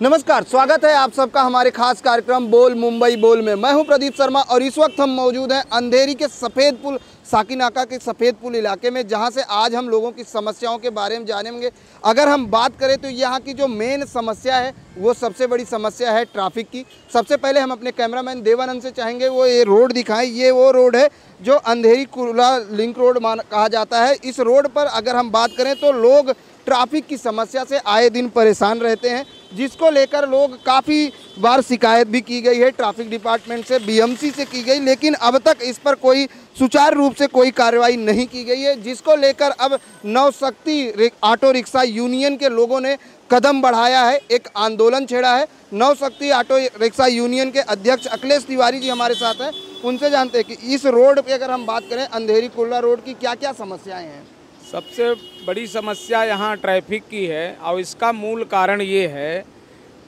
नमस्कार, स्वागत है आप सबका हमारे खास कार्यक्रम बोल मुंबई बोल में। मैं हूं प्रदीप शर्मा और इस वक्त हम मौजूद हैं अंधेरी के सफ़ेद पुल साकीनाका के सफ़ेद पुल इलाके में, जहां से आज हम लोगों की समस्याओं के बारे में जानेंगे। अगर हम बात करें तो यहाँ की जो मेन समस्या है वो सबसे बड़ी समस्या है ट्रैफिक की। सबसे पहले हम अपने कैमरामैन देवानंद से चाहेंगे वो ये रोड दिखाएं। ये वो रोड है जो अंधेरी कुर्ला लिंक रोड कहा जाता है। इस रोड पर अगर हम बात करें तो लोग ट्रैफिक की समस्या से आए दिन परेशान रहते हैं, जिसको लेकर लोग काफ़ी बार शिकायत भी की गई है ट्रैफिक डिपार्टमेंट से, बीएमसी से की गई, लेकिन अब तक इस पर कोई सुचारू रूप से कोई कार्रवाई नहीं की गई है। जिसको लेकर अब नवशक्ति ऑटो रिक्शा यूनियन के लोगों ने कदम बढ़ाया है, एक आंदोलन छेड़ा है। नवशक्ति ऑटो रिक्शा यूनियन के अध्यक्ष अखिलेश तिवारी जी हमारे साथ हैं, उनसे जानते हैं कि इस रोड पर अगर हम बात करें अंधेरी कुर्ला रोड की क्या क्या समस्याएँ हैं। सबसे बड़ी समस्या यहाँ ट्रैफिक की है और इसका मूल कारण ये है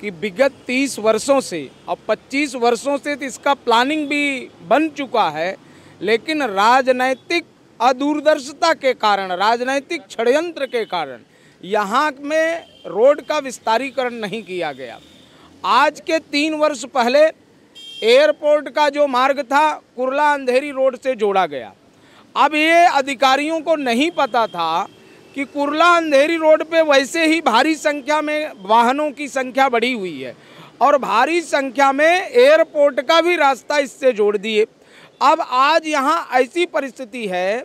कि विगत 30 वर्षों से और 25 वर्षों से तो इसका प्लानिंग भी बन चुका है, लेकिन राजनैतिक अदूरदर्शिता के कारण, राजनैतिक षड्यंत्र के कारण यहाँ में रोड का विस्तारीकरण नहीं किया गया। आज के 3 वर्ष पहले एयरपोर्ट का जो मार्ग था कुर्ला अंधेरी रोड से जोड़ा गया। अब ये अधिकारियों को नहीं पता था कि कुर्ला अंधेरी रोड पे वैसे ही भारी संख्या में वाहनों की संख्या बढ़ी हुई है और भारी संख्या में एयरपोर्ट का भी रास्ता इससे जोड़ दिए। अब आज यहाँ ऐसी परिस्थिति है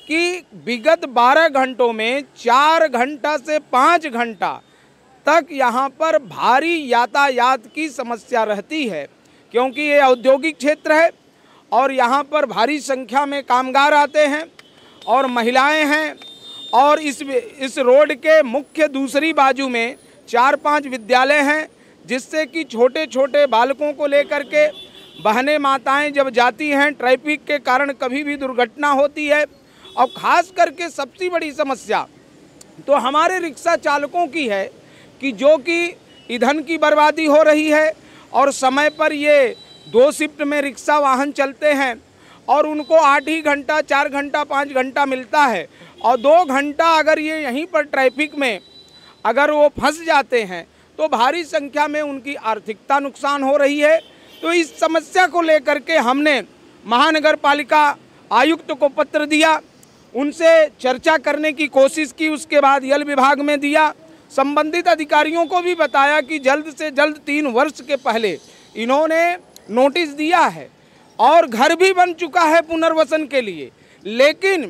कि विगत 12 घंटों में 4 घंटा से 5 घंटा तक यहाँ पर भारी यातायात की समस्या रहती है, क्योंकि ये औद्योगिक क्षेत्र है और यहाँ पर भारी संख्या में कामगार आते हैं और महिलाएं हैं। और इस रोड के मुख्य दूसरी बाजू में 4-5 विद्यालय हैं, जिससे कि छोटे छोटे बालकों को लेकर के बहनें माताएं जब जाती हैं, ट्रैफिक के कारण कभी भी दुर्घटना होती है। और ख़ास करके सबसे बड़ी समस्या तो हमारे रिक्शा चालकों की है कि जो कि ईंधन की बर्बादी हो रही है और समय पर ये 2 शिफ्ट में रिक्शा वाहन चलते हैं और उनको 8 ही घंटा, 4 घंटा, 5 घंटा मिलता है और 2 घंटा अगर ये यहीं पर ट्रैफिक में अगर वो फंस जाते हैं तो भारी संख्या में उनकी आर्थिकता नुकसान हो रही है। तो इस समस्या को लेकर के हमने महानगर पालिका आयुक्त को पत्र दिया, उनसे चर्चा करने की कोशिश की, उसके बाद जल विभाग में दिया, संबंधित अधिकारियों को भी बताया कि जल्द से जल्द 3 वर्ष के पहले इन्होंने नोटिस दिया है और घर भी बन चुका है पुनर्वसन के लिए, लेकिन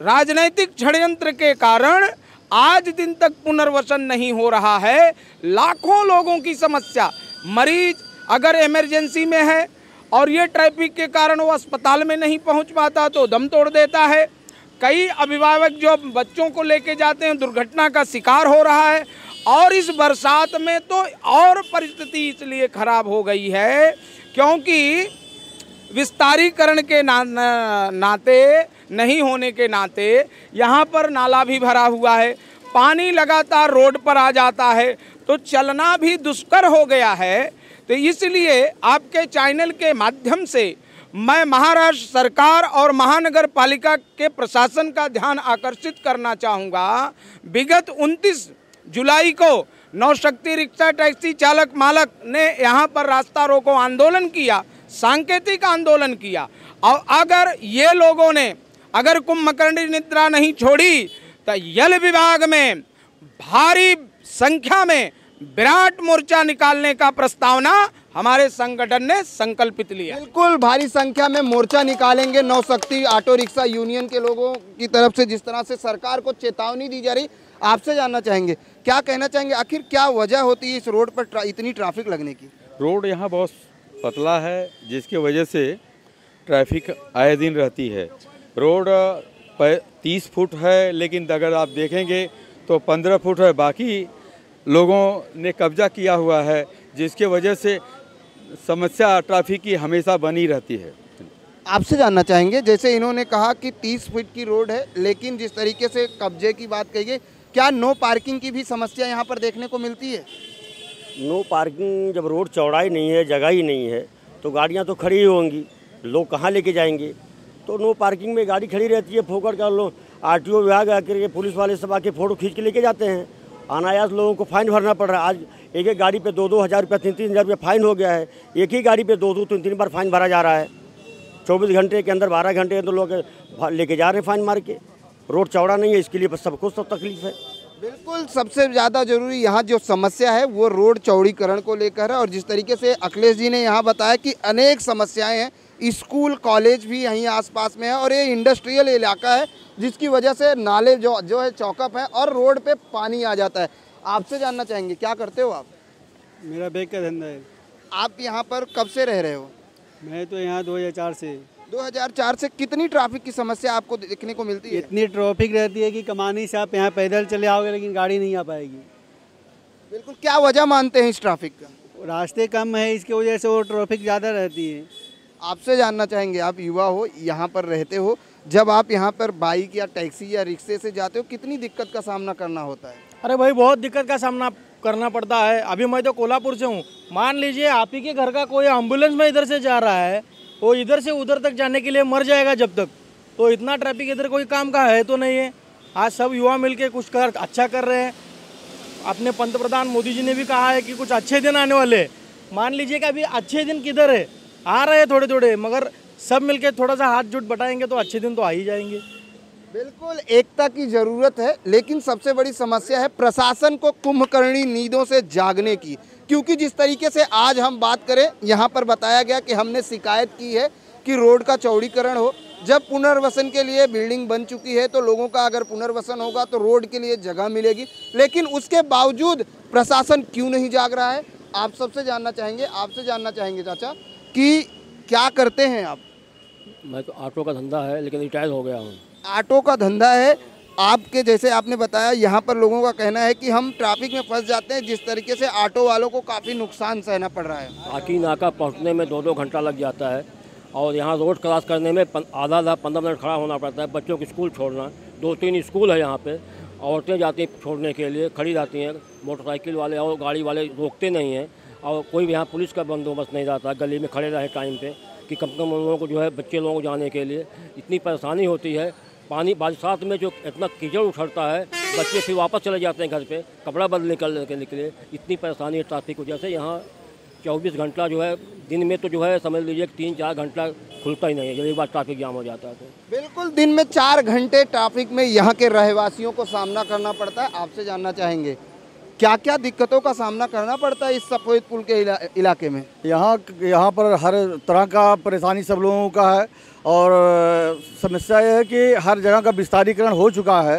राजनीतिक षड्यंत्र के कारण आज दिन तक पुनर्वसन नहीं हो रहा है। लाखों लोगों की समस्या, मरीज अगर इमरजेंसी में है और ये ट्रैफिक के कारण वो अस्पताल में नहीं पहुंच पाता तो दम तोड़ देता है। कई अभिभावक जो बच्चों को लेके जाते हैं दुर्घटना का शिकार हो रहा है। और इस बरसात में तो और परिस्थिति इसलिए खराब हो गई है क्योंकि विस्तारीकरण के नाते नहीं होने के नाते यहाँ पर नाला भी भरा हुआ है, पानी लगातार रोड पर आ जाता है, तो चलना भी दुष्कर हो गया है। तो इसलिए आपके चैनल के माध्यम से मैं महाराष्ट्र सरकार और महानगर पालिका के प्रशासन का ध्यान आकर्षित करना चाहूँगा। विगत 29 जुलाई को नवशक्ति रिक्शा टैक्सी चालक मालक ने यहाँ पर रास्ता रोको आंदोलन किया, सांकेतिक आंदोलन किया, और अगर ये लोगों ने अगर कुंभकर्ण निद्रा नहीं छोड़ी तो जल विभाग में भारी संख्या में विराट मोर्चा निकालने का प्रस्तावना हमारे संगठन ने संकल्पित लिया। बिल्कुल भारी संख्या में मोर्चा निकालेंगे नवशक्ति ऑटो रिक्शा यूनियन के लोगों की तरफ से। जिस तरह से सरकार को चेतावनी दी जा रही, आपसे जानना चाहेंगे क्या कहना चाहेंगे, आखिर क्या वजह होती है इस रोड पर इतनी ट्रैफिक लगने की। रोड यहाँ बहुत पतला है, जिसकी वजह से ट्रैफिक आए दिन रहती है। रोड 30 फुट है, लेकिन अगर आप देखेंगे तो 15 फुट है, बाकी लोगों ने कब्जा किया हुआ है, जिसके वजह से समस्या ट्रैफिक की हमेशा बनी रहती है। आपसे जानना चाहेंगे, जैसे इन्होंने कहा कि 30 फीट की रोड है, लेकिन जिस तरीके से कब्जे की बात कही गई, क्या नो पार्किंग की भी समस्या यहाँ पर देखने को मिलती है। नो पार्किंग, जब रोड चौड़ाई नहीं है, जगह ही नहीं है, तो गाड़ियाँ तो खड़ी ही होंगी, लोग कहाँ लेके जाएंगे। तो नो पार्किंग में गाड़ी खड़ी रहती है, फोकट का लोग आरटीओ विभाग आकर के पुलिस वाले सब आके फ़ोटो खींच के लेके जाते हैं। अनायास लोगों को फाइन भरना पड़ रहा है। आज एक एक गाड़ी पे 2-2 हज़ार रुपया 3-3 हज़ार रुपया फाइन हो गया है। एक ही गाड़ी पे 2-2 3-3 बार फाइन भरा जा रहा है। 24 घंटे के अंदर 12 घंटे के अंदर लोग लेके जा रहे हैं फाइन मार के। रोड चौड़ा नहीं है, इसके लिए बस सबको सब तकलीफ है। बिल्कुल, सबसे ज़्यादा जरूरी यहाँ जो समस्या है वो रोड चौड़ीकरण को लेकर है। और जिस तरीके से अखिलेश जी ने यहाँ बताया कि अनेक समस्याएं हैं, स्कूल कॉलेज भी यहीं आसपास में है और ये इंडस्ट्रियल इलाका है जिसकी वजह से नाले जो है चौकअप है और रोड पे पानी आ जाता है। आपसे जानना चाहेंगे, क्या करते हो आप? मेरा बैग का धंधा है। आप यहाँ पर कब से रह रहे हो? मैं तो यहाँ 2004 से। 2004 से कितनी ट्रैफिक की समस्या आपको देखने को मिलती है? इतनी ट्रैफिक रहती है कि कमानी से आप यहाँ पैदल चले आओगे लेकिन गाड़ी नहीं आ पाएगी। बिल्कुल, क्या वजह मानते हैं इस ट्रैफिक का? रास्ते कम है, इसकी वजह से वो ट्रैफिक ज़्यादा रहती है। आपसे जानना चाहेंगे, आप युवा हो, यहाँ पर रहते हो, जब आप यहाँ पर बाइक या टैक्सी या रिक्शे से जाते हो कितनी दिक्कत का सामना करना होता है? अरे भाई बहुत दिक्कत का सामना करना पड़ता है। अभी मैं तो कोल्हापुर से हूँ। मान लीजिए आप ही के घर का कोई एम्बुलेंस में इधर से जा रहा है, वो इधर से उधर तक जाने के लिए मर जाएगा जब तक। तो इतना ट्रैफिक इधर कोई काम का है तो नहीं है। आज सब युवा मिलके कुछ अच्छा कर रहे हैं। अपने पंतप्रधान मोदी जी ने भी कहा है कि कुछ अच्छे दिन आने वाले। मान लीजिए कि अभी अच्छे दिन किधर है, आ रहे हैं थोड़े थोड़े, मगर सब मिलके थोड़ा सा हाथ जुट बटाएंगे तो अच्छे दिन तो आ ही जाएंगे। बिल्कुल, एकता की जरूरत है, लेकिन सबसे बड़ी समस्या है प्रशासन को कुंभकर्णी नींदों से जागने की। क्योंकि जिस तरीके से आज हम बात करें, यहाँ पर बताया गया कि हमने शिकायत की है कि रोड का चौड़ीकरण हो। जब पुनर्वसन के लिए बिल्डिंग बन चुकी है तो लोगों का अगर पुनर्वसन होगा तो रोड के लिए जगह मिलेगी, लेकिन उसके बावजूद प्रशासन क्यों नहीं जाग रहा है? आप सबसे जानना चाहेंगे, आपसे जानना चाहेंगे चाचा कि क्या करते हैं आप? मैं तो ऑटो का धंधा है लेकिन रिटायर हो गया हूँ। ऑटो का धंधा है आपके, जैसे आपने बताया यहाँ पर लोगों का कहना है कि हम ट्रैफिक में फंस जाते हैं, जिस तरीके से ऑटो वालों को काफ़ी नुकसान सहना पड़ रहा है। साकी नाका पहुँचने में 2-2 घंटा लग जाता है और यहाँ रोड क्रॉस करने में आधा 15 मिनट खड़ा होना पड़ता है। बच्चों को स्कूल छोड़ना, 2-3 स्कूल है यहाँ पे, औरतें जाती हैं छोड़ने के लिए, खड़ी रहती हैं। मोटरसाइकिल वाले और गाड़ी वाले रोकते नहीं हैं और कोई भी यहाँ पुलिस का बंदोबस्त नहीं रहता गली में खड़े रहे टाइम पे कि कम से कम उन लोगों को जो है बच्चे लोगों को जाने के लिए इतनी परेशानी होती है। पानी बरसात में जो इतना कीचड़ उछड़ता है, बच्चे फिर वापस चले जाते हैं घर पे कपड़ा बदल निकलने के लिए। इतनी परेशानी है ट्रैफिक की वजह से। यहाँ 24 घंटा जो है दिन में तो जो है समझ लीजिए 3-4 घंटा खुलता ही नहीं है जब एक बार ट्रैफिक जाम हो जाता है तो। बिल्कुल, दिन में 4 घंटे ट्रैफिक में यहाँ के रहवासियों को सामना करना पड़ता है। आपसे जानना चाहेंगे क्या क्या दिक्कतों का सामना करना पड़ता है इस सफेद पुल के इलाके में? यहाँ पर हर तरह का परेशानी सब लोगों का है और समस्या ये है कि हर जगह का विस्तारीकरण हो चुका है।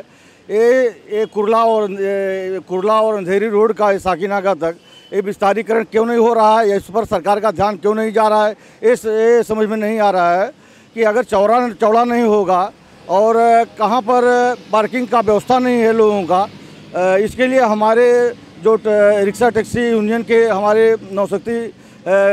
ये कुर्ला और अंधेरी रोड का साकीनाका तक ये विस्तारीकरण क्यों नहीं हो रहा है, इस पर सरकार का ध्यान क्यों नहीं जा रहा है, ये समझ में नहीं आ रहा है कि अगर चौड़ा नहीं होगा और कहाँ पर पार्किंग का व्यवस्था नहीं है लोगों का, इसके लिए हमारे जो रिक्शा टैक्सी यूनियन के हमारे नौशक्ति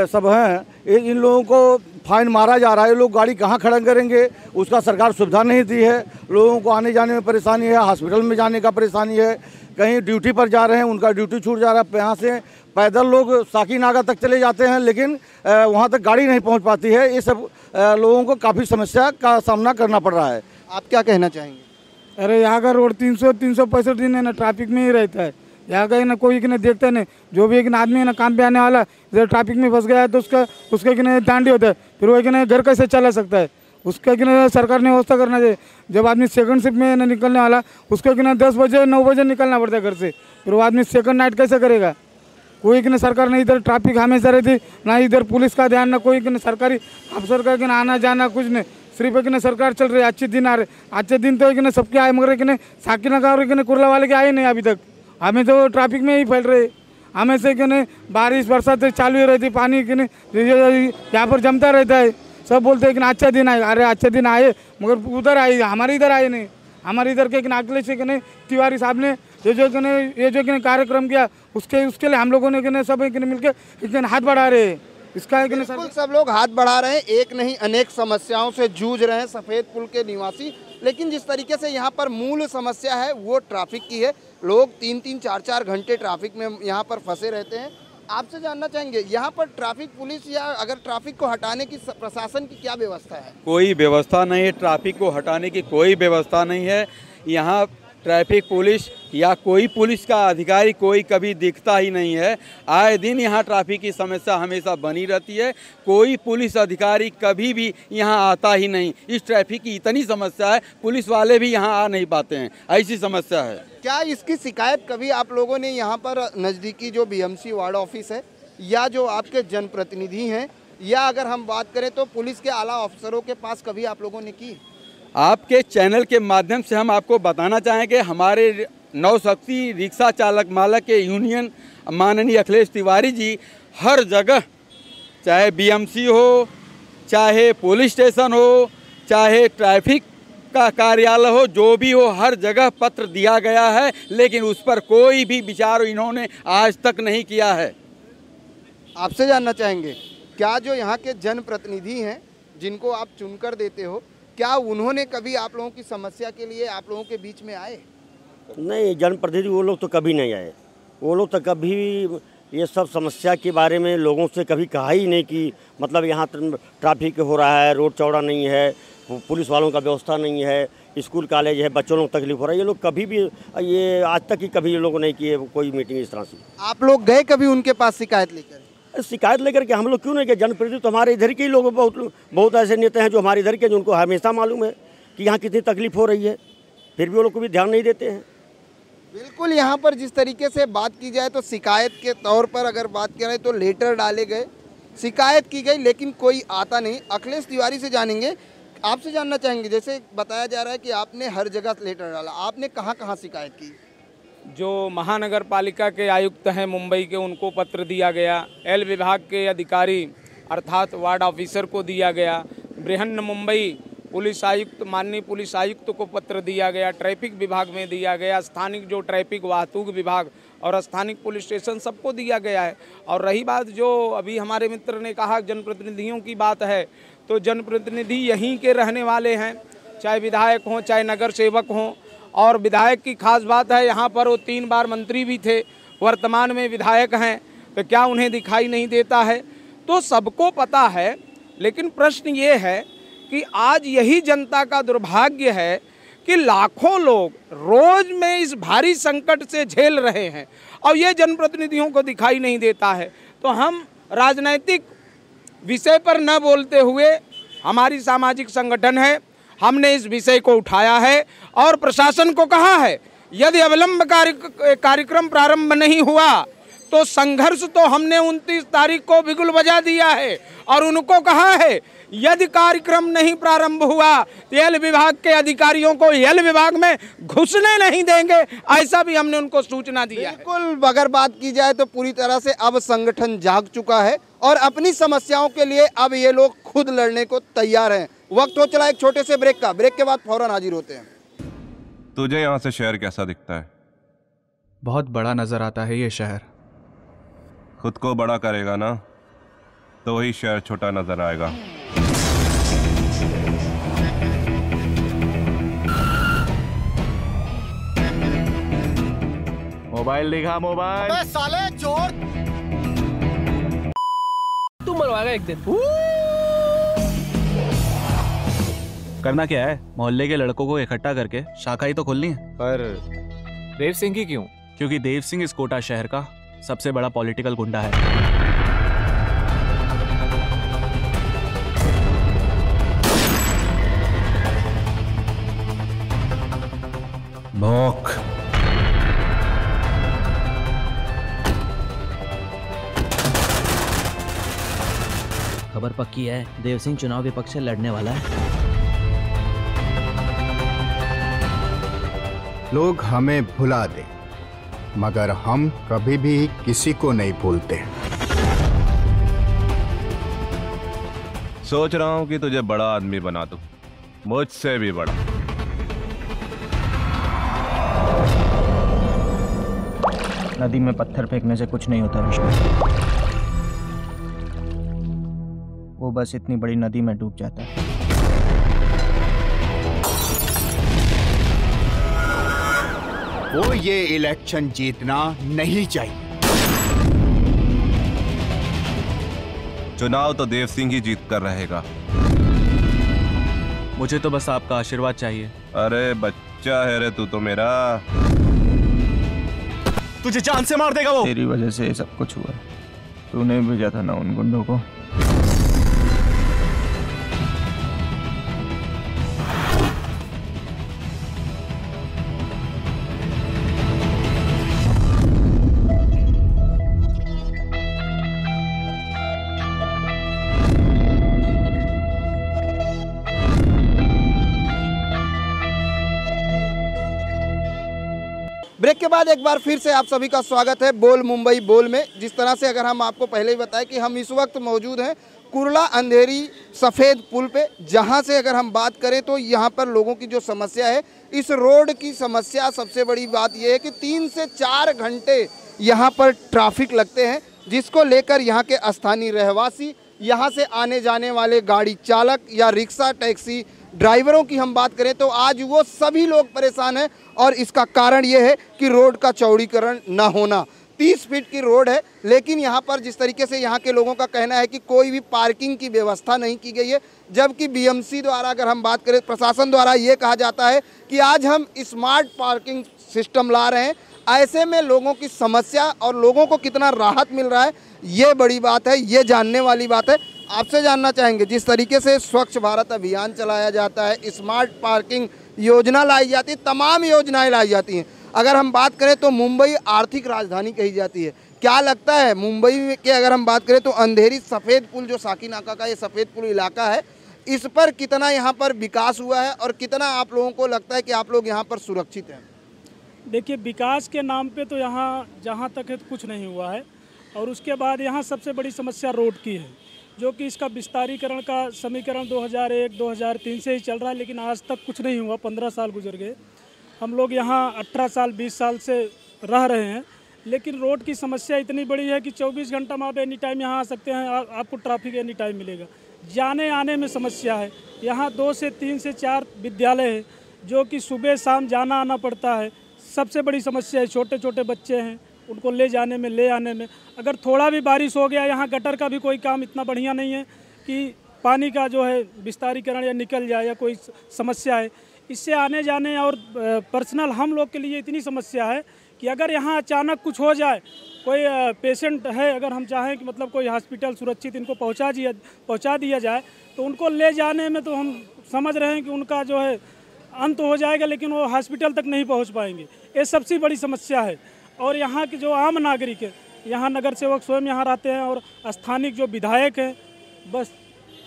सब हैं, इन लोगों को फाइन मारा जा रहा है। लोग गाड़ी कहाँ खड़ा करेंगे, उसका सरकार सुविधा नहीं दी है। लोगों को आने जाने में परेशानी है, हॉस्पिटल में जाने का परेशानी है, कहीं ड्यूटी पर जा रहे हैं उनका ड्यूटी छूट जा रहा है। यहाँ से पैदल लोग साकी नाका तक चले जाते हैं लेकिन वहाँ तक गाड़ी नहीं पहुँच पाती है। ये सब लोगों को काफ़ी समस्या का सामना करना पड़ रहा है। आप क्या कहना चाहेंगे? अरे यहाँ का रोड 365 दिन है ना ट्रैफिक में ही रहता है। यहाँ का ना कोई कि देखता नहीं, जो भी एक आदमी है ना काम पे आने वाला इधर ट्रैफिक में फंस गया है तो उसका कि दांडी होता है, फिर वो कि घर कैसे चला सकता है? उसका कि सरकार ने व्यवस्था करना चाहिए। जब आदमी सेकंड शिफ्ट में ना निकलने वाला उसको कि 10 बजे 9 बजे निकलना पड़ता है घर से, फिर वो आदमी सेकंड नाइट कैसे करेगा? कोई कि सरकार ने इधर ट्रैफिक हमेशा रहती ना, इधर पुलिस का ध्यान ना, कोई कि सरकारी अफसर का कि आना जाना कुछ नहीं, सिर्फ एक सरकार चल रही है। अच्छे दिन आ रहे, अच्छे दिन तो एक सबके आए मगर एक साकीनाका और कुर्ला वाले के आए नहीं अभी तक। हमें तो ट्रैफिक में ही फैल रहे, हमें से कि बारिश बरसात चालू ही रहती, पानी कि यहाँ पर जमता रहता है। सब बोलते हैं कि अच्छा दिन आए, अरे अच्छे दिन आए मगर उधर आए, हमारे इधर आए नहीं। हमारे इधर के अखिलेश तिवारी साहब ने ये जो कार्यक्रम किया उसके लिए हम लोगों ने सब मिलकर हाथ बढ़ा रहे हैं। इसका बिल्कुल सब लोग हाथ बढ़ा रहे हैं, एक नहीं अनेक समस्याओं से जूझ रहे हैं सफ़ेद पुल के निवासी। लेकिन जिस तरीके से यहाँ पर मूल समस्या है वो ट्रैफिक की है। लोग 3-3, 4-4 घंटे ट्रैफिक में यहाँ पर फंसे रहते हैं। आपसे जानना चाहेंगे यहाँ पर ट्रैफिक पुलिस या अगर ट्रैफिक को हटाने की प्रशासन की क्या व्यवस्था है? कोई व्यवस्था नहीं है, ट्रैफिक को हटाने की कोई व्यवस्था नहीं है। यहाँ ट्रैफिक पुलिस या कोई पुलिस का अधिकारी कोई कभी दिखता ही नहीं है। आए दिन यहाँ ट्रैफिक की समस्या हमेशा बनी रहती है, कोई पुलिस अधिकारी कभी भी यहाँ आता ही नहीं। इस ट्रैफिक की इतनी समस्या है, पुलिस वाले भी यहाँ आ नहीं पाते हैं, ऐसी समस्या है। क्या इसकी शिकायत कभी आप लोगों ने यहाँ पर नज़दीकी जो बीएमसी वार्ड ऑफिस है या जो आपके जनप्रतिनिधि हैं या अगर हम बात करें तो पुलिस के आला अफसरों के पास कभी आप लोगों ने की? आपके चैनल के माध्यम से हम आपको बताना चाहेंगे, हमारे नवशक्ति रिक्शा चालक मालक के यूनियन माननीय अखिलेश तिवारी जी हर जगह, चाहे बीएमसी हो, चाहे पुलिस स्टेशन हो, चाहे ट्रैफिक का कार्यालय हो, जो भी हो, हर जगह पत्र दिया गया है, लेकिन उस पर कोई भी विचार इन्होंने आज तक नहीं किया है। आपसे जानना चाहेंगे, क्या जो यहाँ के जनप्रतिनिधि हैं जिनको आप चुनकर देते हो, क्या उन्होंने कभी आप लोगों की समस्या के लिए आप लोगों के बीच में आए? नहीं, जनप्रतिनिधि वो लोग तो कभी नहीं आए। वो लोग तो कभी ये सब समस्या के बारे में लोगों से कभी कहा ही नहीं कि मतलब यहाँ ट्रैफिक हो रहा है, रोड चौड़ा नहीं है, पुलिस वालों का व्यवस्था नहीं है, स्कूल कॉलेज है, बच्चों लोग तकलीफ हो रहा है। ये लोग कभी भी, ये आज तक ही कभी ये लोग नहीं किए कोई मीटिंग इस तरह से। आप लोग गए कभी उनके पास शिकायत लेकर? शिकायत लेकर के हम लोग क्यों नहीं गए? जनप्रतिनिधि तो हमारे इधर के ही लोग, बहुत ऐसे नेता हैं जो हमारे इधर के, जो उनको हमेशा मालूम है कि यहाँ कितनी तकलीफ हो रही है, फिर भी वो लोग को भी ध्यान नहीं देते हैं। बिल्कुल, यहाँ पर जिस तरीके से बात की जाए तो शिकायत के तौर पर अगर बात करें तो लेटर डाले गए, शिकायत की गई, लेकिन कोई आता नहीं। अखिलेश तिवारी से जानेंगे, आपसे जानना चाहेंगे, जैसे बताया जा रहा है कि आपने हर जगह लेटर डाला, आपने कहाँ कहाँ शिकायत की? जो महानगर पालिका के आयुक्त हैं मुंबई के, उनको पत्र दिया गया, एल विभाग के अधिकारी अर्थात वार्ड ऑफिसर को दिया गया, बृहन मुंबई पुलिस आयुक्त माननीय पुलिस आयुक्त को पत्र दिया गया, ट्रैफिक विभाग में दिया गया, स्थानिक जो ट्रैफिक वाहतूक विभाग और स्थानिक पुलिस स्टेशन सबको दिया गया है। और रही बात जो अभी हमारे मित्र ने कहा जनप्रतिनिधियों की बात है, तो जनप्रतिनिधि यहीं के रहने वाले हैं, चाहे विधायक हों चाहे नगर सेवक हों। और विधायक की खास बात है, यहाँ पर वो 3 बार मंत्री भी थे, वर्तमान में विधायक हैं, तो क्या उन्हें दिखाई नहीं देता है? तो सबको पता है, लेकिन प्रश्न ये है कि आज यही जनता का दुर्भाग्य है कि लाखों लोग रोज में इस भारी संकट से झेल रहे हैं और ये जनप्रतिनिधियों को दिखाई नहीं देता है। तो हम राजनैतिक विषय पर न बोलते हुए, हमारी सामाजिक संगठन है, हमने इस विषय को उठाया है और प्रशासन को कहा है, यदि अविलंब कार्यक्रम प्रारंभ नहीं हुआ तो संघर्ष तो हमने 29 तारीख को बिगुल बजा दिया है और उनको कहा है यदि कार्यक्रम नहीं प्रारंभ हुआ तो एल विभाग के अधिकारियों को एल विभाग में घुसने नहीं देंगे, ऐसा भी हमने उनको सूचना दिया है। बिल्कुल, अगर बात की जाए तो पूरी तरह से अब संगठन जाग चुका है और अपनी समस्याओं के लिए अब ये लोग खुद लड़ने को तैयार हैं। वक्त हो चला एक छोटे से ब्रेक का, ब्रेक के बाद फौरन हाजिर होते हैं। तुझे यहाँ से शहर कैसा दिखता है? बहुत बड़ा नजर आता है ये शहर। खुद को बड़ा करेगा ना तो वही शहर छोटा नजर आएगा। मोबाइल दिखा, मोबाइल। अबे साले चोर, तू मरवाएगा एक दिन। करना क्या है? मोहल्ले के लड़कों को इकट्ठा करके शाखा ही तो खोलनी है। पर देव सिंह की क्यों? क्योंकि देव सिंह इस कोटा शहर का सबसे बड़ा पॉलिटिकल गुंडा है। भौंक। खबर पक्की है, देव सिंह चुनाव विपक्ष से लड़ने वाला है। लोग हमें भुला दे मगर हम कभी भी किसी को नहीं भूलते। सोच रहा हूं कि तुझे बड़ा आदमी बना दूं, मुझसे भी बड़ा। नदी में पत्थर फेंकने से कुछ नहीं होता विष्णु, वो बस इतनी बड़ी नदी में डूब जाता है। वो ये इलेक्शन जीतना नहीं चाहिए। चुनाव तो देव सिंह ही जीत कर रहेगा। मुझे तो बस आपका आशीर्वाद चाहिए। अरे बच्चा है रे तू तो मेरा। तुझे जान से मार देगा वो। तेरी वजह से सब कुछ हुआ। तूने भेजा था ना उन गुंडों को। ब्रेक के बाद एक बार फिर से आप सभी का स्वागत है बोल मुंबई बोल में। जिस तरह से अगर हम आपको पहले ही बताएं कि हम इस वक्त मौजूद हैं कुर्ला अंधेरी सफ़ेद पुल पे, जहां से अगर हम बात करें तो यहां पर लोगों की जो समस्या है, इस रोड की समस्या सबसे बड़ी बात यह है कि 3 से 4 घंटे यहां पर ट्रैफिक लगते हैं, जिसको लेकर यहां के स्थानीय रहवासी, यहां से आने जाने वाले गाड़ी चालक या रिक्शा टैक्सी ड्राइवरों की हम बात करें तो आज वो सभी लोग परेशान हैं। और इसका कारण ये है कि रोड का चौड़ीकरण न होना। 30 फीट की रोड है, लेकिन यहाँ पर जिस तरीके से यहाँ के लोगों का कहना है कि कोई भी पार्किंग की व्यवस्था नहीं की गई है, जबकि बीएमसी द्वारा अगर हम बात करें, प्रशासन द्वारा ये कहा जाता है कि आज हम स्मार्ट पार्किंग सिस्टम ला रहे हैं। ऐसे में लोगों की समस्या और लोगों को कितना राहत मिल रहा है, ये बड़ी बात है, ये जानने वाली बात है। आपसे जानना चाहेंगे, जिस तरीके से स्वच्छ भारत अभियान चलाया जाता है, स्मार्ट पार्किंग योजना लाई जाती है, तमाम योजनाएं लाई जाती हैं। अगर हम बात करें तो मुंबई आर्थिक राजधानी कही जाती है। क्या लगता है मुंबई के अगर हम बात करें तो अंधेरी सफ़ेद पुल, जो साकीनाका का ये सफ़ेद पुल इलाका है, इस पर कितना यहाँ पर विकास हुआ है और कितना आप लोगों को लगता है कि आप लोग यहाँ पर सुरक्षित हैं? देखिए, विकास के नाम पे तो यहाँ जहाँ तक है तो कुछ नहीं हुआ है। और उसके बाद यहाँ सबसे बड़ी समस्या रोड की है, जो कि इसका विस्तारीकरण का समीकरण 2001-2003 से ही चल रहा है, लेकिन आज तक कुछ नहीं हुआ। 15 साल गुजर गए। हम लोग यहाँ 18 साल 20 साल से रह रहे हैं, लेकिन रोड की समस्या इतनी बड़ी है कि 24 घंटा में आप एनी टाइम यहाँ आ सकते हैं, आपको ट्रैफिक एनी टाइम मिलेगा। जाने आने में समस्या है। यहाँ 2 से 3 से 4 विद्यालय हैं, जो कि सुबह शाम जाना आना पड़ता है। सबसे बड़ी समस्या है, छोटे छोटे बच्चे हैं, उनको ले जाने में ले आने में। अगर थोड़ा भी बारिश हो गया, यहाँ गटर का भी कोई काम इतना बढ़िया नहीं है कि पानी का जो है विस्तारीकरण या निकल जाए या कोई समस्या है। इससे आने जाने और पर्सनल हम लोग के लिए इतनी समस्या है कि अगर यहाँ अचानक कुछ हो जाए, कोई पेशेंट है, अगर हम चाहें कि मतलब कोई हॉस्पिटल सुरक्षित इनको पहुँचा दिया जाए, तो उनको ले जाने में तो हम समझ रहे हैं कि उनका जो है अंत हो जाएगा, लेकिन वो हॉस्पिटल तक नहीं पहुँच पाएंगे। ये सबसे बड़ी समस्या है। और यहाँ के जो आम नागरिक है, यहाँ नगर सेवक स्वयं यहाँ रहते हैं और स्थानिक जो विधायक हैं, बस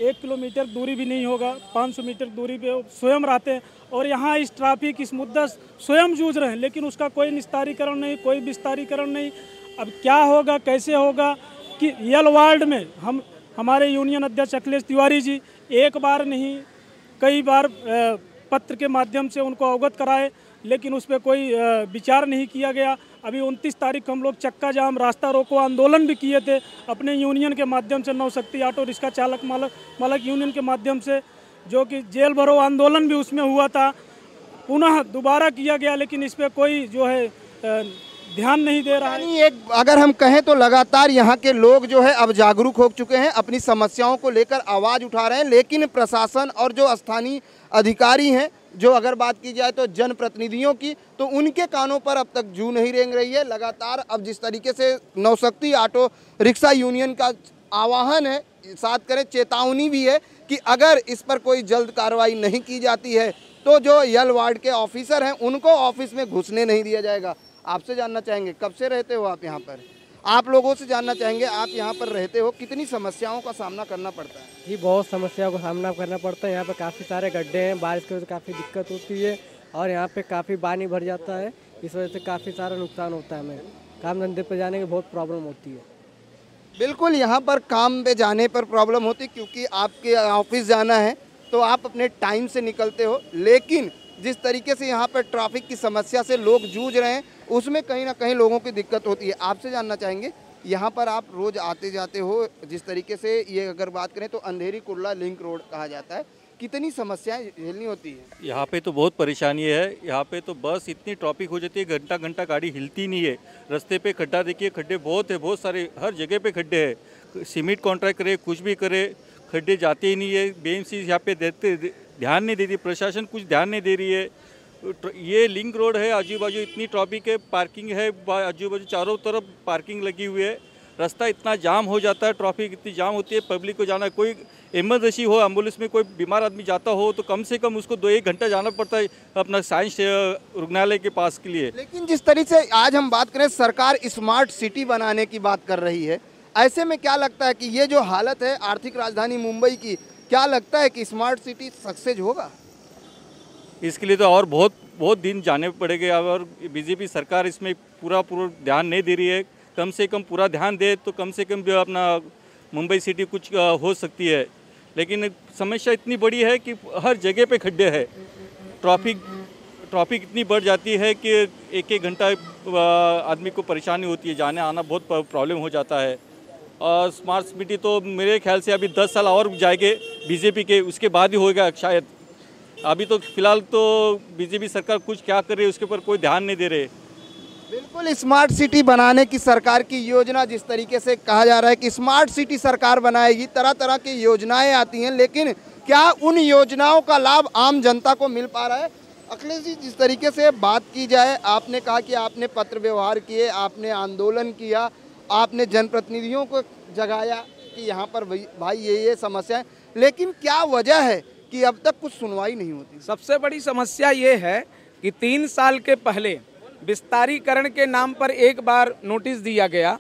1 किलोमीटर दूरी भी नहीं होगा, 500 मीटर दूरी पे स्वयं रहते हैं और यहाँ इस ट्रैफिक इस मुद्दा स्वयं जूझ रहे हैं, लेकिन उसका कोई निस्तारीकरण नहीं, कोई विस्तारीकरण नहीं। अब क्या होगा, कैसे होगा कि यल वार्ड में हमारे यूनियन अध्यक्ष अखिलेश तिवारी जी एक बार नहीं कई बार पत्र के माध्यम से उनको अवगत कराए, लेकिन उस पर कोई विचार नहीं किया गया। अभी 29 तारीख को हम लोग चक्का जाम रास्ता रोको आंदोलन भी किए थे अपने यूनियन के माध्यम से, नवशक्ति ऑटो रिक्शा चालक मालक यूनियन के माध्यम से, जो कि जेल भरो आंदोलन भी उसमें हुआ था। पुनः दोबारा किया गया, लेकिन इस पर कोई जो है ध्यान नहीं दे रहा है। एक अगर हम कहें तो लगातार यहाँ के लोग जो है अब जागरूक हो चुके हैं, अपनी समस्याओं को लेकर आवाज़ उठा रहे हैं, लेकिन प्रशासन और जो स्थानीय अधिकारी हैं, जो अगर बात की जाए तो जनप्रतिनिधियों की, तो उनके कानों पर अब तक जू नहीं रेंग रही है। लगातार अब जिस तरीके से नवशक्ति ऑटो रिक्शा यूनियन का आह्वान है, साथ करें चेतावनी भी है कि अगर इस पर कोई जल्द कार्रवाई नहीं की जाती है तो जो यल वार्ड के ऑफिसर हैं उनको ऑफिस में घुसने नहीं दिया जाएगा। आपसे जानना चाहेंगे, कब से रहते हो आप यहाँ पर? आप लोगों से जानना चाहेंगे, आप यहाँ पर रहते हो, कितनी समस्याओं का सामना करना पड़ता है? जी, बहुत समस्याओं का सामना करना पड़ता है। यहाँ पे काफ़ी सारे गड्ढे हैं, बारिश की वजह से काफ़ी दिक्कत होती है और यहाँ पे काफ़ी पानी भर जाता है। इस वजह से काफ़ी सारा नुकसान होता है। हमें काम धंधे पर जाने की बहुत प्रॉब्लम होती है। बिल्कुल, यहाँ पर काम पे जाने पर प्रॉब्लम होती है, क्योंकि आपके ऑफिस जाना है तो आप अपने टाइम से निकलते हो, लेकिन जिस तरीके से यहाँ पर ट्रैफिक की समस्या से लोग जूझ रहे हैं, उसमें कहीं ना कहीं लोगों की दिक्कत होती है। आपसे जानना चाहेंगे, यहाँ पर आप रोज़ आते जाते हो, जिस तरीके से ये अगर बात करें तो अंधेरी कुर्ला लिंक रोड कहा जाता है, कितनी समस्याएं झेलनी होती है? यहाँ पे तो बहुत परेशानी है। यहाँ पे तो बस इतनी ट्रैफिक हो जाती है, घंटा घंटा गाड़ी हिलती नहीं है। रास्ते पे खड्डा देखिए, खड्डे बहुत है, बहुत सारे, हर जगह पे खड्डे हैं। सीमेंट कॉन्ट्रैक्ट करे, कुछ भी करे, खड्डे जाते ही नहीं है। बीएमसी यहाँ पे ध्यान नहीं देती, प्रशासन कुछ ध्यान नहीं दे रही है। ये लिंक रोड है, आजू बाजू इतनी ट्रैफिक है, पार्किंग है, आजू बाजू चारों तरफ पार्किंग लगी हुई है, रास्ता इतना जाम हो जाता है, ट्रैफिक इतनी जाम होती है, पब्लिक को जाना, कोई इमरजेंसी हो, एम्बुलेंस में कोई बीमार आदमी जाता हो तो कम से कम उसको 2-1 घंटा जाना पड़ता है अपना साइंस रुग्णालय के पास के लिए। लेकिन जिस तरीके से आज हम बात करें, सरकार स्मार्ट सिटी बनाने की बात कर रही है, ऐसे में क्या लगता है कि ये जो हालत है आर्थिक राजधानी मुंबई की, क्या लगता है कि स्मार्ट सिटी सक्सेस होगा? इसके लिए तो और बहुत दिन जाने पड़ेंगे और बीजेपी सरकार इसमें पूरा ध्यान नहीं दे रही है। कम से कम पूरा ध्यान दे तो कम से कम जो अपना मुंबई सिटी कुछ हो सकती है, लेकिन समस्या इतनी बड़ी है कि हर जगह पे खड्डे हैं, ट्रैफिक इतनी बढ़ जाती है कि एक घंटा आदमी को परेशानी होती है, जाने आना बहुत प्रॉब्लम हो जाता है। और स्मार्ट सिटी तो मेरे ख्याल से अभी 10 साल और जाएंगे बीजेपी के, उसके बाद ही होगा शायद। अभी तो फिलहाल तो बीजेपी सरकार कुछ क्या कर रही है उसके ऊपर कोई ध्यान नहीं दे रहे। बिल्कुल, स्मार्ट सिटी बनाने की सरकार की योजना, जिस तरीके से कहा जा रहा है कि स्मार्ट सिटी सरकार बनाएगी, तरह तरह की योजनाएं आती हैं, लेकिन क्या उन योजनाओं का लाभ आम जनता को मिल पा रहा है? अखिलेश जी, जिस तरीके से बात की जाए, आपने कहा कि आपने पत्र व्यवहार किए, आपने आंदोलन किया, आपने जनप्रतिनिधियों को जगाया कि यहाँ पर भाई ये समस्या है, लेकिन क्या वजह है कि अब तक कुछ सुनवाई नहीं होती? सबसे बड़ी समस्या ये है कि 3 साल के पहले विस्तारीकरण के नाम पर एक बार नोटिस दिया गया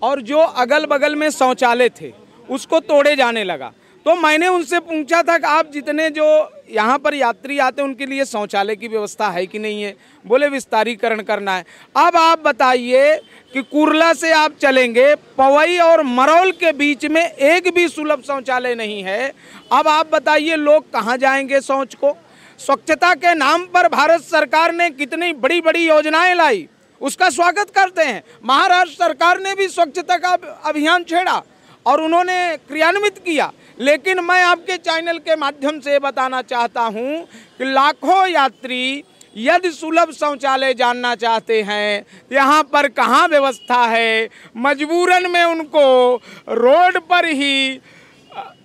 और जो अगल बगल में शौचालय थे उसको तोड़े जाने लगा। तो मैंने उनसे पूछा था कि आप जितने जो यहाँ पर यात्री आते हैं उनके लिए शौचालय की व्यवस्था है कि नहीं है? बोले विस्तारीकरण करना है। अब आप बताइए कि कुर्ला से आप चलेंगे, पवई और मरौल के बीच में एक भी सुलभ शौचालय नहीं है। अब आप बताइए लोग कहाँ जाएंगे शौच को? स्वच्छता के नाम पर भारत सरकार ने कितनी बड़ी बड़ी योजनाएं लाई, उसका स्वागत करते हैं। महाराष्ट्र सरकार ने भी स्वच्छता का अभियान छेड़ा और उन्होंने क्रियान्वित किया, लेकिन मैं आपके चैनल के माध्यम से बताना चाहता हूं कि लाखों यात्री यदि सुलभ शौचालय जानना चाहते हैं, यहाँ पर कहाँ व्यवस्था है, मजबूरन में उनको रोड पर ही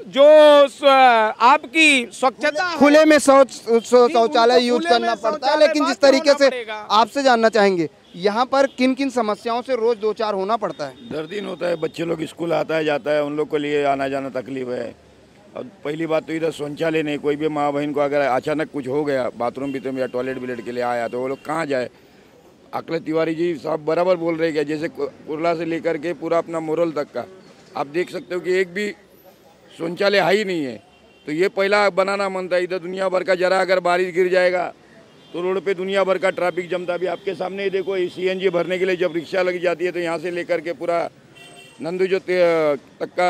जो आपकी स्वच्छता खुले में शौचालय यूज करना पड़ता है। लेकिन जिस तरीके से आपसे जानना चाहेंगे, यहाँ पर किन किन समस्याओं से रोज 2-4 होना पड़ता है? दर्द होता है, बच्चे लोग स्कूल आता है जाता है, उन लोग को लिए आना जाना तकलीफ है। और पहली बात तो इधर शौचालय नहीं, कोई भी माँ बहन को अगर अचानक कुछ हो गया बाथरूम भी या टॉयलेट बिलेट के लिए आया तो वो लोग कहाँ जाए? अखिलेश तिवारी जी साहब बराबर बोल रहे हैं, जैसे कुर्ला से लेकर के पूरा अपना मोरल तक का आप देख सकते हो कि एक भी शौचालय है ही नहीं है। तो ये पहला बनाना बनता है। इधर दुनिया भर का जरा अगर बारिश गिर जाएगा तो रोड पे दुनिया भर का ट्रैफिक जमता। भी आपके सामने ही देखो, CNG भरने के लिए जब रिक्शा लग जाती है तो यहाँ से लेकर के पूरा नंदू जो तक का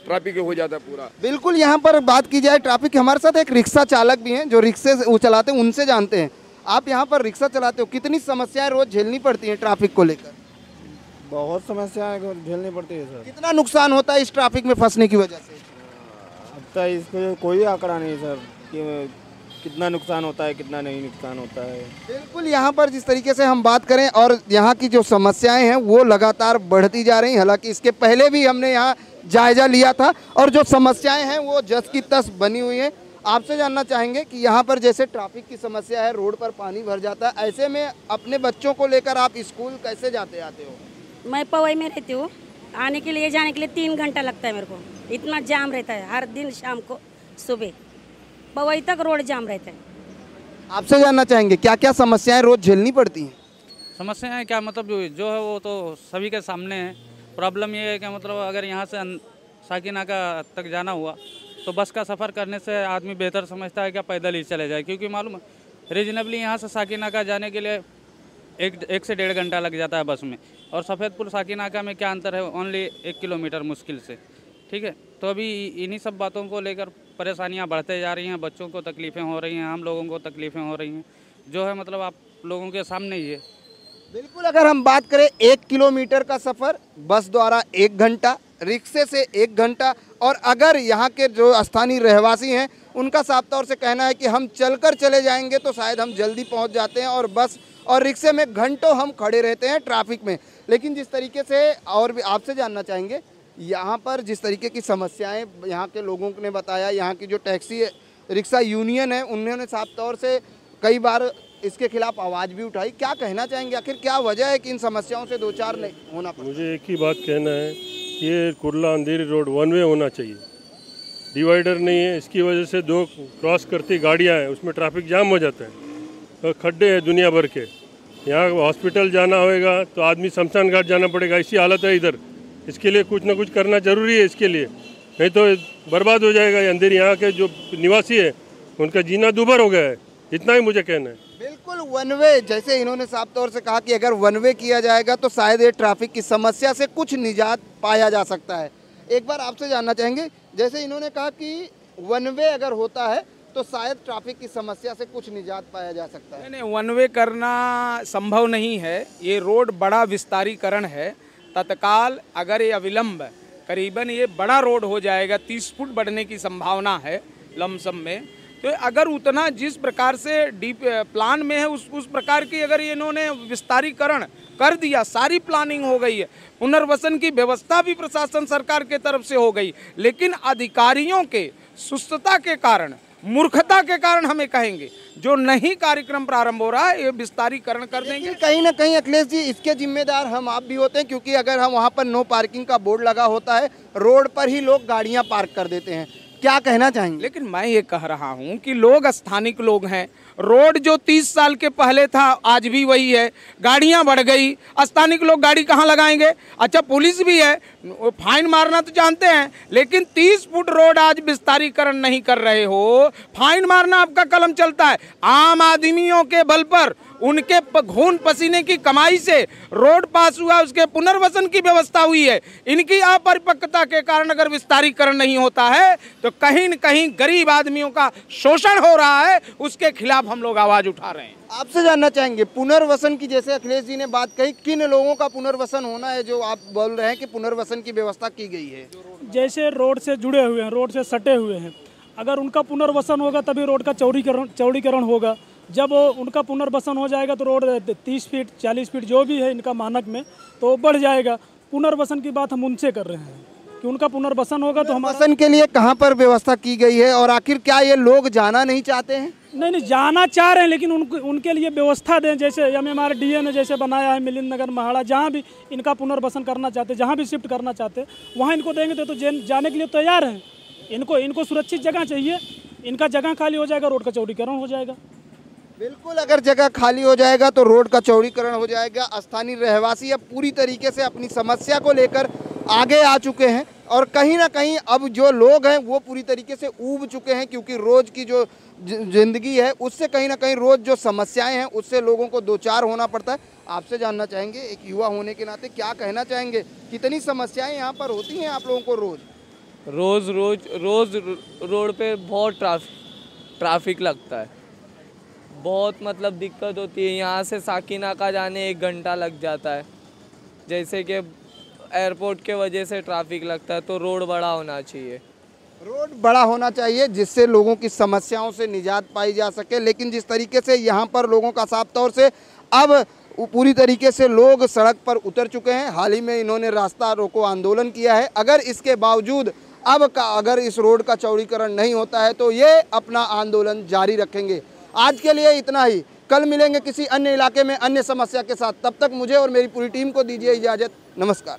ट्रैफिक हो जाता है पूरा। बिल्कुल, यहाँ पर बात की जाए ट्रैफिक, हमारे साथ एक रिक्शा चालक भी हैं जो रिक्शे वो चलाते हैं, उनसे जानते हैं। आप यहाँ पर रिक्शा चलाते हो, कितनी समस्याएं रोज झेलनी पड़ती हैं ट्रैफिक को लेकर? बहुत समस्याएं झेलनी पड़ती है सर। कितना नुकसान होता है इस ट्रैफिक में फंसने की वजह से? अब तक इसको कोई आंकड़ा नहीं सर कि कितना नुकसान होता है कितना नहीं नुकसान होता है। बिल्कुल, यहाँ पर जिस तरीके से हम बात करें और यहाँ की जो समस्याएं हैं वो लगातार बढ़ती जा रही हैं। हालांकि इसके पहले भी हमने यहाँ जायजा लिया था और जो समस्याएं हैं वो जस की तस बनी हुई हैं। आपसे जानना चाहेंगे कि यहाँ पर जैसे ट्रैफिक की समस्या है, रोड पर पानी भर जाता है, ऐसे में अपने बच्चों को लेकर आप स्कूल कैसे जाते आते हो? मैं पवई में रहती हूँ, आने के लिए जाने के लिए 3 घंटा लगता है मेरे को। इतना जाम रहता है हर दिन शाम को, सुबह पवई तक रोड जाम रहता है। आपसे जानना चाहेंगे क्या क्या समस्याएं रोज झेलनी पड़ती हैं? समस्याएं क्या मतलब जो है वो तो सभी के सामने है। प्रॉब्लम ये है कि मतलब अगर यहाँ से साकीनाका तक जाना हुआ तो बस का सफ़र करने से आदमी बेहतर समझता है कि पैदल ही चले जाए, क्योंकि मालूम है रीजनेबली यहाँ से साकीनाका जाने के लिए एक से 1.5 घंटा लग जाता है बस में। और सफ़ेदपुर साकीनाका में क्या अंतर है? ओनली 1 किलोमीटर मुश्किल से, ठीक है। तो अभी इन्हीं सब बातों को लेकर परेशानियां बढ़ते जा रही हैं, बच्चों को तकलीफ़ें हो रही हैं, हम लोगों को तकलीफ़ें हो रही हैं, जो है मतलब आप लोगों के सामने ही है। बिल्कुल, अगर हम बात करें 1 किलोमीटर का सफ़र बस द्वारा 1 घंटा, रिक्शे से 1 घंटा, और अगर यहाँ के जो स्थानीय रहवासी हैं उनका साफ तौर से कहना है कि हम चलकर चले जाएंगे तो शायद हम जल्दी पहुँच जाते हैं, और बस और रिक्शे में घंटों हम खड़े रहते हैं ट्रैफिक में। लेकिन जिस तरीके से, और भी आपसे जानना चाहेंगे, यहाँ पर जिस तरीके की समस्याएं यहाँ के लोगों ने बताया, यहाँ की जो टैक्सी रिक्शा यूनियन है उन्होंने साफ तौर से कई बार इसके खिलाफ आवाज़ भी उठाई। क्या कहना चाहेंगे, आखिर क्या वजह है कि इन समस्याओं से दो चार नहीं होना पड़ा? मुझे एक ही बात कहना है कि ये कुर्ला अंधेरी रोड वन वे होना चाहिए, डिवाइडर नहीं है। इसकी वजह से दो क्रॉस करती गाड़ियाँ हैं, उसमें ट्रैफिक जाम हो जाता है और खड्डे हैं दुनिया भर के। यहाँ हॉस्पिटल जाना होगा तो आदमी शमशान घाट जाना पड़ेगा, ऐसी हालत है इधर। इसके लिए कुछ ना कुछ करना जरूरी है इसके लिए, नहीं तो बर्बाद हो जाएगा अंधेरी। यहाँ के जो निवासी है उनका जीना दूभर हो गया है, इतना ही मुझे कहना है। बिल्कुल वन वे, जैसे इन्होंने साफ तौर से कहा कि अगर वन वे किया जाएगा तो शायद ये ट्रैफिक की समस्या से कुछ निजात पाया जा सकता है। एक बार आपसे जानना चाहेंगे, जैसे इन्होंने कहा कि वन वे अगर होता है तो शायद ट्रैफिक की समस्या से कुछ निजात पाया जा सकता है। नहीं, वन वे करना संभव नहीं है। ये रोड बड़ा विस्तारीकरण है, तत्काल अगर ये अविलंब करीबन ये बड़ा रोड हो जाएगा, 30 फुट बढ़ने की संभावना है लमसम में। तो अगर उतना जिस प्रकार से डीप प्लान में है उस प्रकार की अगर इन्होंने विस्तारीकरण कर दिया, सारी प्लानिंग हो गई है, पुनर्वसन की व्यवस्था भी प्रशासन सरकार के तरफ से हो गई, लेकिन अधिकारियों के सुस्तता के कारण, मूर्खता के कारण हमें कहेंगे जो नहीं कार्यक्रम प्रारंभ हो रहा है ये विस्तारीकरण कर देंगे। कहीं ना कहीं अखिलेश जी इसके जिम्मेदार हम आप भी होते हैं, क्योंकि अगर हम वहाँ पर नो पार्किंग का बोर्ड लगा होता है, रोड पर ही लोग गाड़ियाँ पार्क कर देते हैं। क्या कहना चाहेंगे? लेकिन मैं ये कह रहा हूँ कि लोग स्थानिक लोग हैं, रोड जो 30 साल के पहले था आज भी वही है, गाड़ियाँ बढ़ गई, स्थानिक लोग गाड़ी कहाँ लगाएंगे? अच्छा पुलिस भी है, फाइन मारना तो जानते हैं, लेकिन 30 फुट रोड आज विस्तारीकरण नहीं कर रहे हो, फाइन मारना आपका कलम चलता है। आम आदमियों के बल पर, उनके खून पसीने की कमाई से रोड पास हुआ, उसके पुनर्वसन की व्यवस्था हुई है। इनकी अपरिपक्वता के कारण अगर विस्तारीकरण नहीं होता है तो कहीं न कहीं गरीब आदमियों का शोषण हो रहा है, उसके खिलाफ हम लोग आवाज उठा रहे हैं। आपसे जानना चाहेंगे पुनर्वसन की, जैसे अखिलेश जी ने बात कही, किन लोगों का पुनर्वसन होना है जो आप बोल रहे हैं कि पुनर्वसन की व्यवस्था की गई है? जैसे रोड से जुड़े हुए हैं, रोड से सटे हुए हैं, अगर उनका पुनर्वसन होगा तभी रोड का चौड़ीकरण होगा। जब उनका पुनर्वसन हो जाएगा तो रोड 30 फीट 40 फीट जो भी है इनका मानक में तो बढ़ जाएगा। पुनर्वसन की बात हम उनसे कर रहे हैं कि उनका पुनर्वसन होगा तो हमारा पुनर्वसन के लिए कहाँ पर व्यवस्था की गई है, और आखिर क्या ये लोग जाना नहीं चाहते हैं? नहीं, जाना चाह रहे हैं, लेकिन उनके लिए व्यवस्था दें। जैसे MMRDA ने जैसे बनाया है मिलिंद नगर महाड़ा, जहाँ भी इनका पुनर्वसन करना चाहते, जहाँ भी शिफ्ट करना चाहते वहाँ इनको देंगे तो जाने के लिए तैयार हैं। इनको सुरक्षित जगह चाहिए, इनका जगह खाली हो जाएगा, रोड का चौड़ीकरण हो जाएगा। बिल्कुल, अगर जगह खाली हो जाएगा तो रोड का चौड़ीकरण हो जाएगा। स्थानीय रहवासी अब पूरी तरीके से अपनी समस्या को लेकर आगे आ चुके हैं, और कहीं ना कहीं अब जो लोग हैं वो पूरी तरीके से ऊब चुके हैं, क्योंकि रोज़ की जो जिंदगी है उससे कहीं ना कहीं रोज़ जो समस्याएं हैं उससे लोगों को दो चार होना पड़ता है। आपसे जानना चाहेंगे, एक युवा होने के नाते क्या कहना चाहेंगे, कितनी समस्याएं यहाँ पर होती हैं आप लोगों को? रोज़ रोड पे बहुत ट्रैफिक लगता है, बहुत मतलब दिक्कत होती है। यहाँ से साकीनाका जाने 1 घंटा लग जाता है, जैसे कि एयरपोर्ट के वजह से ट्रैफिक लगता है। तो रोड बड़ा होना चाहिए, रोड बड़ा होना चाहिए जिससे लोगों की समस्याओं से निजात पाई जा सके। लेकिन जिस तरीके से यहाँ पर लोगों का साफ तौर से अब पूरी तरीके से लोग सड़क पर उतर चुके हैं, हाल ही में इन्होंने रास्ता रोको आंदोलन किया है, अगर इसके बावजूद अगर इस रोड का चौड़ीकरण नहीं होता है तो ये अपना आंदोलन जारी रखेंगे। आज के लिए इतना ही, कल मिलेंगे किसी अन्य इलाके में अन्य समस्या के साथ। तब तक मुझे और मेरी पूरी टीम को दीजिए इजाज़त। नमस्कार।